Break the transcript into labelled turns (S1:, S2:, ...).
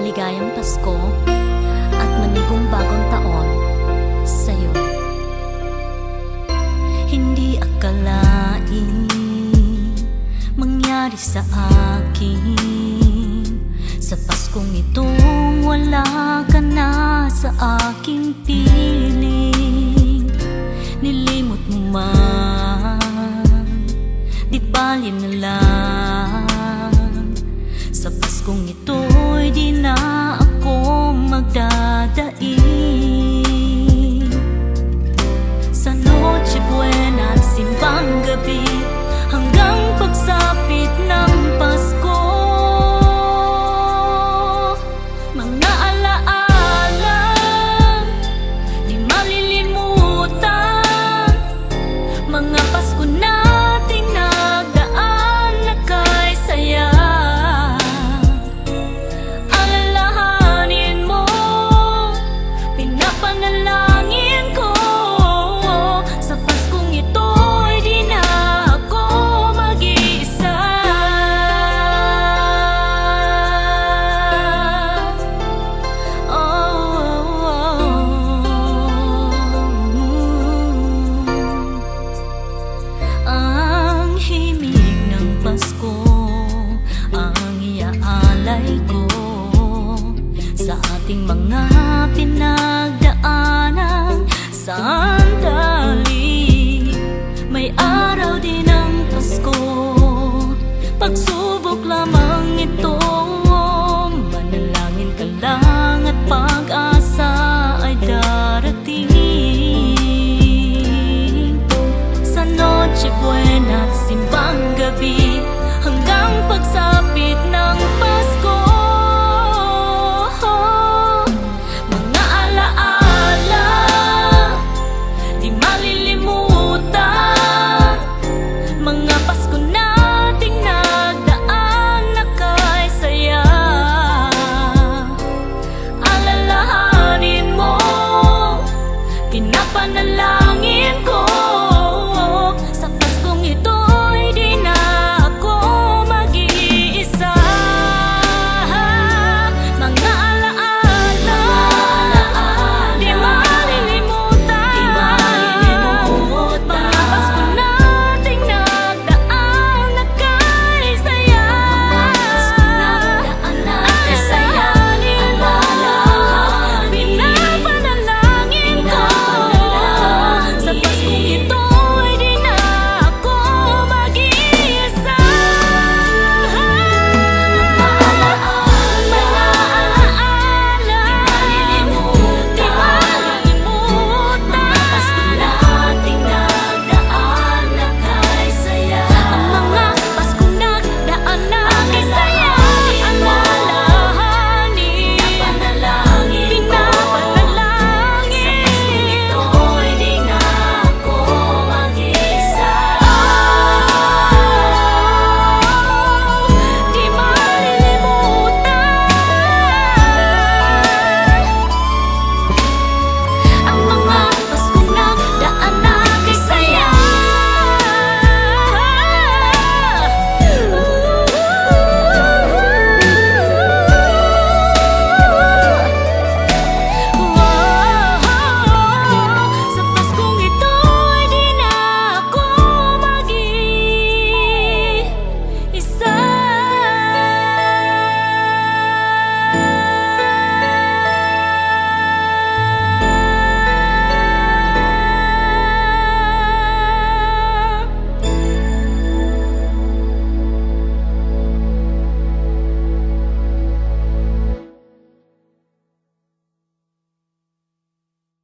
S1: maligayang Pasko at manigong bagong taon sa'yo. Hindi akalain mangyari sa akin sa Paskong itong wala ka na sa aking piling. Nilimot mo man, di bali na lang. Sa Paskong ito'y di na ako magdadaing. Sa Noche Buena at simbang gabi hanggang pagsapit ng Pasko, mga alaala di malilimutan. Mga Pasko nating nagdaan na kay saya. Alalahanin mo, pinapanalangin ko. Sa Paskong ito'y di na ako mag-iisa. Ang himig ng Pasko ang iaalay ko sa ating mga pinagdaanang sandali. May araw din ang Pasko, pagsubok lamang ito. Manalangin ka lang at pag-asa ay darating. Sa Noche Buena at simbang gabi hanggang pagsapit ng Pasko, mga alaala di malilimutan. Mga Pasko nating nagdaan na kay saya. Alalahanin mo, pinapanalangin